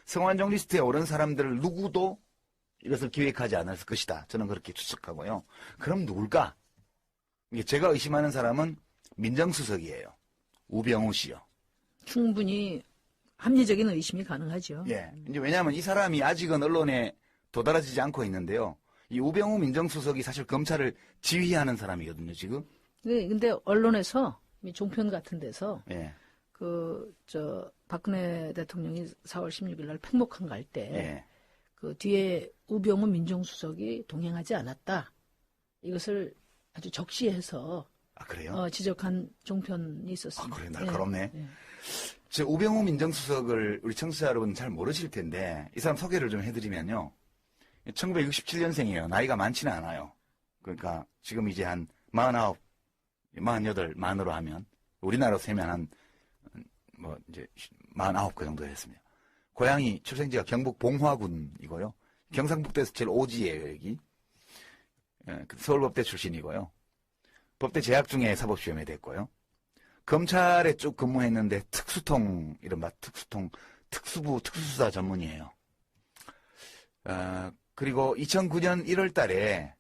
성완종 리스트에 오른 사람들을 누구도 이것을 기획하지 않았을 것이다. 저는 그렇게 추측하고요. 그럼 누굴까? 제가 의심하는 사람은 민정수석이에요. 우병우 씨요. 충분히 합리적인 의심이 가능하죠. 예. 이제 왜냐하면 이 사람이 아직은 언론에 도달하지 않고 있는데요. 이 우병우 민정수석이 사실 검찰을 지휘하는 사람이거든요, 지금. 네, 근데 언론에서 종편 같은 데서 예. 박근혜 대통령이 4월 16일 날 팽목항 갈 때 예. 그 뒤에 우병우 민정수석이 동행하지 않았다. 이것을 아주 적시해서 아, 그래요? 지적한 종편이 있었습니다. 아, 그래, 날카롭네. 네. 저 우병우 민정수석을 우리 청취자 여러분 잘 모르실 텐데 이 사람 소개를 좀 해드리면요. 1967년생이에요. 나이가 많지는 않아요. 그러니까 지금 이제 한 49, 48 만으로 하면 우리나라로 세면 이제 49그 정도 됐습니다. 고향이 출생지가 경북 봉화군이고요. 경상북도에서 제일 오지예요, 여기. 예, 서울법대 출신이고요. 법대 재학 중에 사법시험에 됐고요. 검찰에 쭉 근무했는데 특수통, 이른바 특수통, 특수부, 특수수사 전문이에요. 그리고 2009년 1월 달에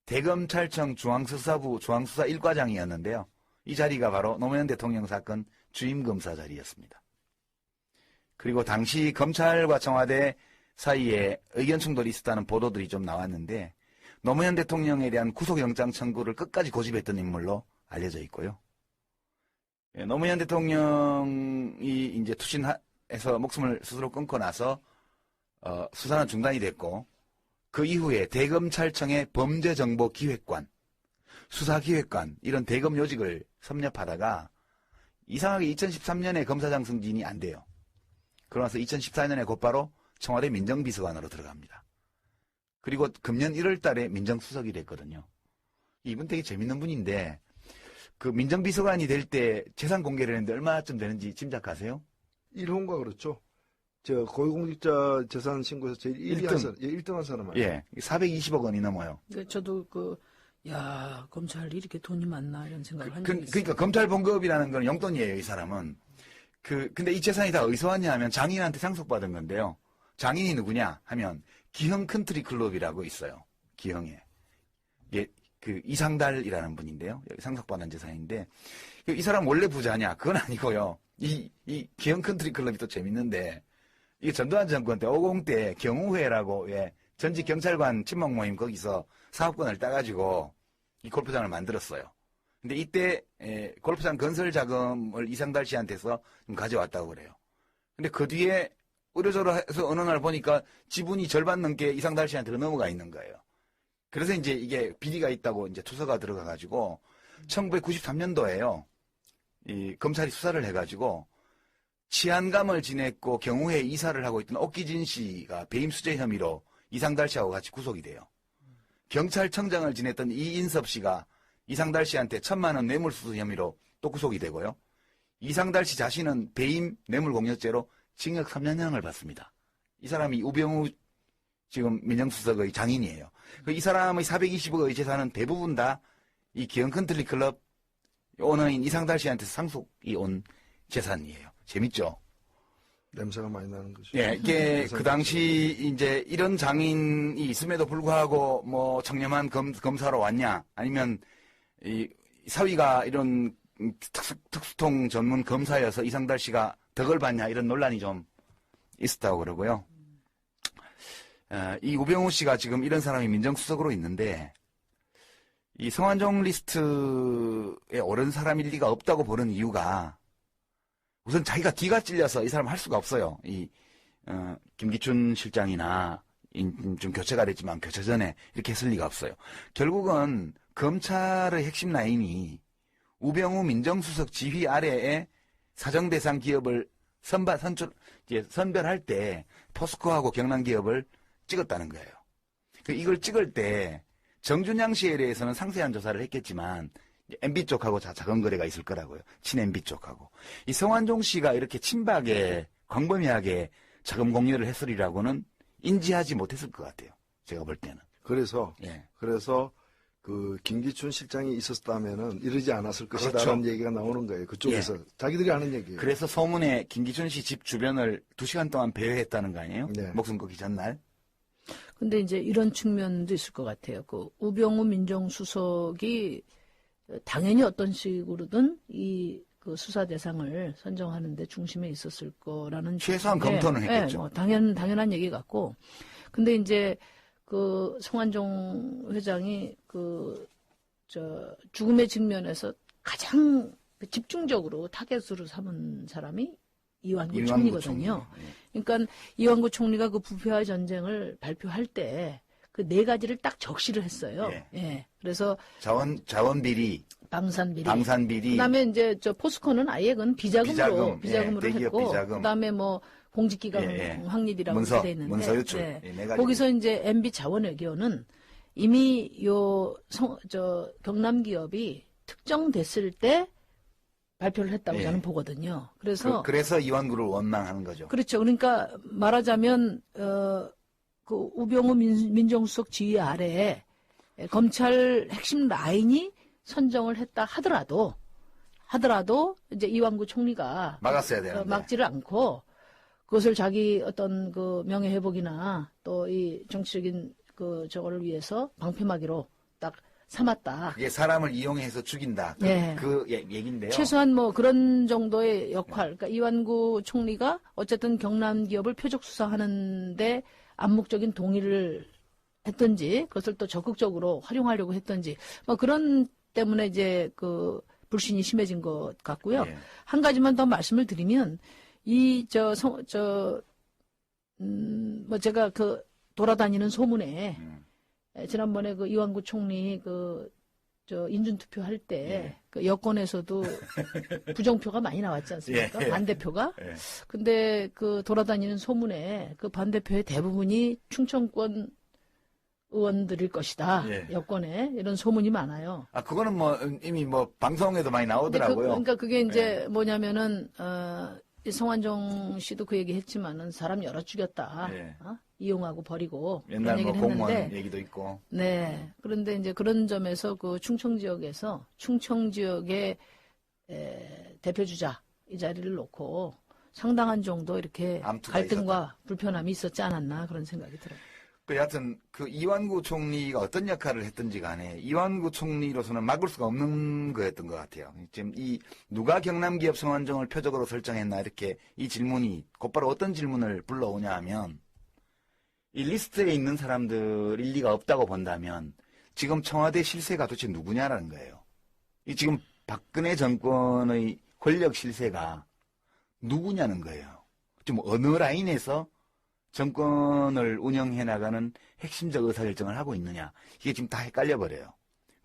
대검찰청 중앙수사부 중앙수사 1과장이었는데요. 이 자리가 바로 노무현 대통령 사건 주임검사 자리였습니다. 그리고 당시 검찰과 청와대 사이에 의견 충돌이 있었다는 보도들이 좀 나왔는데 노무현 대통령에 대한 구속영장 청구를 끝까지 고집했던 인물로 알려져 있고요. 노무현 대통령이 이제 투신해서 목숨을 스스로 끊고 나서 수사는 중단이 됐고 그 이후에 대검찰청의 범죄정보기획관, 수사기획관 이런 대검 요직을 섭렵하다가 이상하게 2013년에 검사장 승진이 안 돼요. 그러면서 2014년에 곧바로 청와대 민정비서관으로 들어갑니다. 그리고 금년 1월 달에 민정수석이 됐거든요. 이분 되게 재밌는 분인데 그 민정비서관이 될 때 재산 공개를 했는데 얼마쯤 되는지 짐작하세요? 1호인가 그렇죠. 저 고위공직자 재산 신고에서 제일 1위 한 사람, 1등 한 사람 아니에요? 예, 420억 원이 넘어요. 저도 검찰 이렇게 돈이 많나 이런 생각을 한 적이 있어요. 그러니까 검찰 봉급이라는 건 용돈이에요, 이 사람은. 근데 이 재산이 다 어디서 왔냐 하면 장인한테 상속받은 건데요. 장인이 누구냐 하면 기흥 컨트리 클럽이라고 있어요. 기흥에. 이게 이상달이라는 분인데요. 여기 상속받은 재산인데 이 사람 원래 부자냐? 그건 아니고요. 이 기흥 컨트리 클럽이 또 재밌는데 이게 전두환 정권 때 50 때 경우회라고 전직 경찰관 친목 모임 거기서 사업권을 따가지고 이 골프장을 만들었어요. 근데 이때 골프장 건설 자금을 이상달 씨한테서 좀 가져왔다고 그래요. 근데 그 뒤에 의료적으로 해서 어느 날 보니까 지분이 절반 넘게 이상달 씨한테 넘어가 있는 거예요. 그래서 이제 이게 비리가 있다고 이제 투서가 들어가가지고 1993년도에요. 이 검찰이 수사를 해가지고 치안감을 지냈고 경우회 이사를 하고 있던 옥기진 씨가 배임 수재 혐의로 이상달 씨하고 같이 구속이 돼요. 경찰청장을 지냈던 이인섭 씨가 이상달 씨한테 1,000만 원 뇌물수수 혐의로 또 구속이 되고요. 이상달 씨 자신은 배임 뇌물공여죄로 징역 3년형을 받습니다. 이 사람이 우병우 지금 민정수석의 장인이에요. 이 사람의 420억의 재산은 대부분 다 이 기흥 컨트리 클럽 오너인 이상달 씨한테 상속이 온 재산이에요. 재밌죠? 냄새가 많이 나는 거죠. 예, 이게 그 당시 이제 이런 장인이 있음에도 불구하고 뭐 청렴한 검사로 왔냐, 아니면 이 사위가 이런 특수통 전문 검사여서 이상달 씨가 덕을 받냐 이런 논란이 좀 있었다고 그러고요. 이 우병우 씨가 지금 이런 사람이 민정수석으로 있는데 이 성완종 리스트에 오른 사람일 리가 없다고 보는 이유가 우선 자기가 뒤가 찔려서 이 사람 할 수가 없어요. 김기춘 실장이나 좀 교체가 됐지만 교체 전에 이렇게 했을 리가 없어요. 결국은 검찰의 핵심 라인이 우병우 민정수석 지휘 아래에 사정대상 기업을 선별할 때 포스코하고 경남기업을 찍었다는 거예요. 이걸 찍을 때 정준양 씨에 대해서는 상세한 조사를 했겠지만 MB 쪽하고 작은 거래가 있을 거라고요. 친MB 쪽하고. 이 성완종 씨가 이렇게 친박에 광범위하게 자금 공유를 했으리라고는 인지하지 못했을 것 같아요. 제가 볼 때는. 그래서 그 김기춘 실장이 있었다면은 이러지 않았을 것이다라는 그렇죠. 얘기가 나오는 거예요. 그쪽에서 자기들이 하는 얘기예요. 그래서 소문에 김기춘 씨 집 주변을 2시간 동안 배회했다는 거 아니에요? 네. 목숨 끊기 전날. 근데 이제 이런 측면도 있을 것 같아요. 그 우병우 민정수석이 당연히 어떤 식으로든 이 그 수사 대상을 선정하는데 중심에 있었을 거라는 최소한 네, 검토는 네, 했겠죠. 뭐 당연한 얘기 같고. 근데 이제 그 송환종 회장이 죽음의 직면에서 가장 집중적으로 타겟으로 삼은 사람이 이완구 총리거든요. 총리. 그러니까 이완구 총리가 그 부패와의 전쟁을 발표할 때 그 네 가지를 딱 적시를 했어요. 예. 예. 그래서 자원 비리, 방산비리. 방산 비리, 그다음에 이제 저 포스코는 아예 그건 비자금으로 예, 대기업 했고, 비자금. 그다음에 뭐 공직기강 예, 예. 확립이라고 문서, 돼 있는데, 문서 유출. 네. 예, 네 가지. 거기서 이제 MB 자원외교는 이미 경남 기업이 특정됐을 때 발표를 했다고 예. 저는 보거든요. 그래서 그래서 이완구를 원망하는 거죠. 그렇죠. 그러니까 말하자면 그 우병우 민정수석 지휘 아래에 검찰 핵심 라인이 선정을 했다 하더라도 이제 이완구 총리가 막았어야 되는데. 막지를 않고 그것을 자기 어떤 그 명예 회복이나 또 이 정치적인 그 저거를 위해서 방패막이로 딱 삼았다. 그게 사람을 이용해서 죽인다. 예. 얘긴데요. 최소한 뭐 그런 정도의 역할. 그러니까 이완구 총리가 어쨌든 경남 기업을 표적 수사하는데 암묵적인 동의를 했던지 그것을 또 적극적으로 활용하려고 했던지 뭐 그런 때문에 이제 그 불신이 심해진 것 같고요. 예. 한 가지만 더 말씀을 드리면 뭐 제가 그 돌아다니는 소문에 지난번에 그 이완구 총리 인준 투표할 때 예. 그 여권에서도 부정표가 많이 나왔지 않습니까? 예. 반대표가. 예. 근데 그 돌아다니는 소문에 그 반대표의 대부분이 충청권 의원들일 것이다. 예. 여권에 이런 소문이 많아요. 그거는 뭐 이미 뭐 방송에도 많이 나오더라고요. 그러니까 그게 이제 뭐냐면은 이 송환종 씨도 그 얘기 했지만은 사람 여러 죽였다. 예. 이용하고 버리고 옛날 그런 뭐 얘기를 공무원 했는데 얘기도 있고. 네. 그런데 이제 그런 점에서 그 충청 지역의 대표 주자 이 자리를 놓고 상당한 정도 이렇게 암투가 갈등과 불편함이 있었지 않았나 그런 생각이 들어요. 여하튼 그 이완구 총리가 어떤 역할을 했든지 간에 이완구 총리로서는 막을 수가 없는 거였던 것 같아요. 지금 누가 경남기업 송환종을 표적으로 설정했나 이렇게 이 질문이 곧바로 어떤 질문을 불러오냐 하면 이 리스트에 있는 사람들 일리가 없다고 본다면 지금 청와대 실세가 도대체 누구냐라는 거예요. 이 지금 박근혜 정권의 권력 실세가 누구냐는 거예요. 지금 어느 라인에서 정권을 운영해 나가는 핵심적 의사결정을 하고 있느냐. 이게 지금 다 헷갈려 버려요.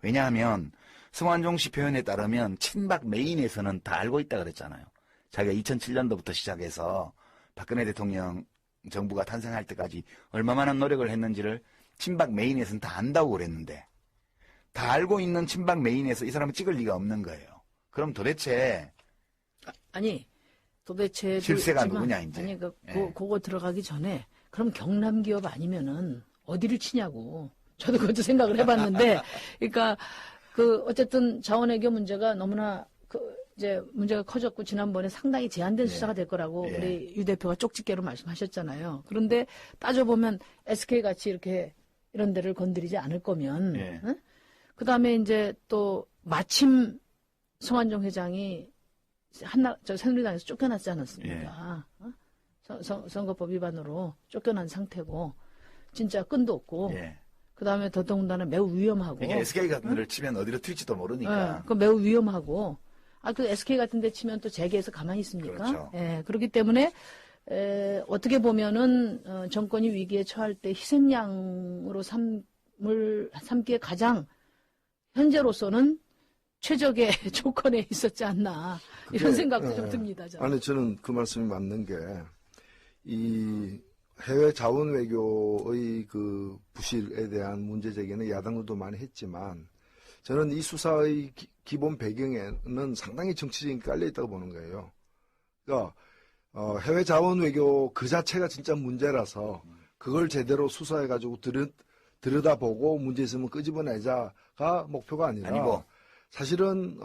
왜냐하면 송환종 씨 표현에 따르면 친박 메인에서는 다 알고 있다 그랬잖아요. 자기가 2007년도부터 시작해서 박근혜 대통령 정부가 탄생할 때까지 얼마만한 노력을 했는지를 친박 메인에서는 다 안다고 그랬는데 다 알고 있는 친박 메인에서 이 사람을 찍을 리가 없는 거예요. 그럼 도대체 도대체 실세가 누구냐 이제. 아니 예. 그거 들어가기 전에 그럼 경남 기업 아니면은 어디를 치냐고 저도 그것도 생각을 해봤는데 그러니까 어쨌든 자원외교 문제가 너무나 이제 문제가 커졌고 지난번에 상당히 제한된 수사가 될 거라고 예. 우리 유 대표가 쪽집게로 말씀하셨잖아요. 그런데 따져보면 SK 같이 이렇게 이런 데를 건드리지 않을 거면 예. 응? 그다음에 이제 또 마침 송환종 회장이 새누리당에서 쫓겨났지 않았습니까? 선거법 위반으로 쫓겨난 상태고 진짜 끈도 없고 예. 그다음에 더더군다나 매우 위험하고 이게 SK 같은 데를 치면 어디로 튈지도 모르니까. 그 매우 위험하고 그 SK 같은 데 치면 또 재계에서 가만히 있습니까? 그렇죠. 예, 그렇기 때문에 어떻게 보면은 정권이 위기에 처할 때 희생양으로 삼기에 가장 현재로서는 최적의 조건에 있었지 않나 이런 생각도 좀 듭니다. 저는. 아니 저는 그 말씀이 맞는 게 이 해외 자원 외교의 그 부실에 대한 문제 제기는 야당들도 많이 했지만 저는 이 수사의 기본 배경에는 상당히 정치적인 게 깔려 있다고 보는 거예요. 그러니까 해외 자원 외교 그 자체가 진짜 문제라서 그걸 제대로 수사해 가지고 들여다보고 문제 있으면 끄집어내자가 목표가 아니라 아니고. 사실은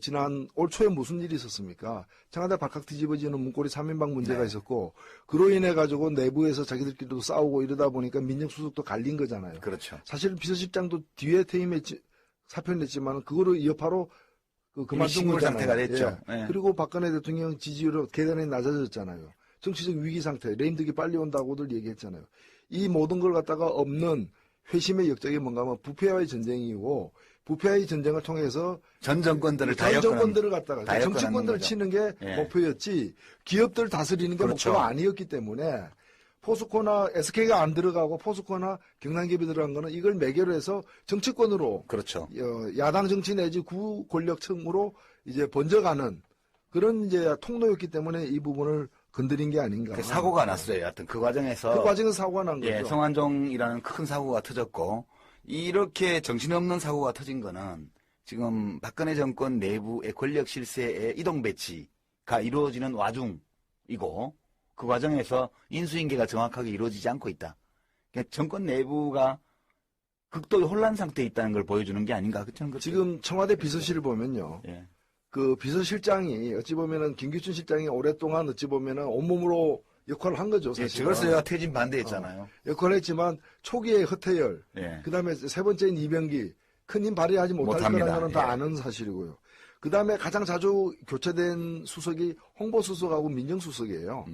지난 올 초에 무슨 일이 있었습니까? 청와대 발칵 뒤집어지는 문고리 3인방 문제가 네. 있었고 그로 인해 가지고 내부에서 자기들끼리도 싸우고 이러다 보니까 민정수석도 갈린 거잖아요. 그렇죠. 사실 비서실장도 뒤에 퇴임했지 사표를 냈지만 그거를 여파로 그만둔 식물 거잖아요. 상태가 됐죠. 예. 예. 그리고 박근혜 대통령 지지율이 계단에 낮아졌잖아요. 정치적 위기 상태, 레임덕이 빨리 온다고들 얘기했잖아요. 이 모든 걸 갖다가 없는 회심의 역적이 뭔가 하면 부패와의 전쟁이고 부패와의 전쟁을 통해서 전 정권들을 다 전 엮어놓은 정권들을 갖다가 다 엮어놓는 정치권들을 거죠. 치는 게 예. 목표였지 기업들 다스리는 게 그렇죠. 목표가 아니었기 때문에 포스코나 SK가 안 들어가고 포스코나 경남기업이 들어간 거는 이걸 매개로 해서 정치권으로 그렇죠. 야당 정치 내지 구 권력층으로 이제 번져가는 그런 이제 통로였기 때문에 이 부분을 건드린 게 아닌가. 그 사고가 났어요. 여하튼 그 과정에서 그 과정에서 사고가 난 거죠. 예, 성완종이라는 큰 사고가 터졌고 이렇게 정신없는 사고가 터진 거는 지금 박근혜 정권 내부의 권력 실세의 이동 배치가 이루어지는 와중이고 그 과정에서 인수인계가 정확하게 이루어지지 않고 있다. 그러니까 정권 내부가 극도의 혼란 상태에 있다는 걸 보여주는 게 아닌가. 그렇죠? 지금 청와대 비서실을 보면요. 예. 그 비서실장이 어찌 보면은 김기춘 실장이 오랫동안 어찌 보면은 온몸으로 역할을 한 거죠. 예, 사실. 그래서 제가 퇴진 반대했잖아요. 역할을 했지만 초기에 허태열, 예. 그다음에 세 번째인 이병기 큰 힘 발휘하지 못할 못합니다. 거라는 거는 다 예. 아는 사실이고요. 그다음에 가장 자주 교체된 수석이 홍보수석하고 민정수석이에요.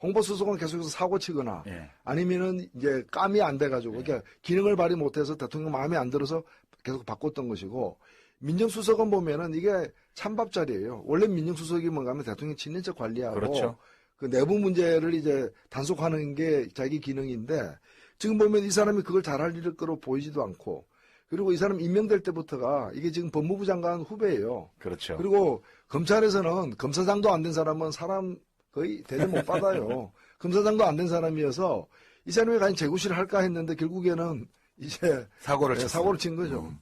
홍보수석은 계속해서 사고 치거나 예. 아니면은 이제 감이 안 돼가지고 그러니까 기능을 발휘 못해서 대통령 마음에 안 들어서 계속 바꿨던 것이고 민정수석은 보면은 이게 찬밥자리예요. 원래 민정수석이 뭔가 하면 대통령 친인척 관리하고 그렇죠. 그 내부 문제를 이제 단속하는 게 자기 기능인데 지금 보면 이 사람이 그걸 잘할 거로 보이지도 않고 그리고 이 사람 임명될 때부터가 이게 지금 법무부 장관 후배예요. 그렇죠. 그리고 검찰에서는 검사장도 안 된 사람은 사람 거의 대접 못 받아요. 검사장도 안 된 사람이어서 이 사람이 과연 재구실을 할까 했는데 결국에는 이제 사고를 네, 쳤어요. 사고를 친 거죠.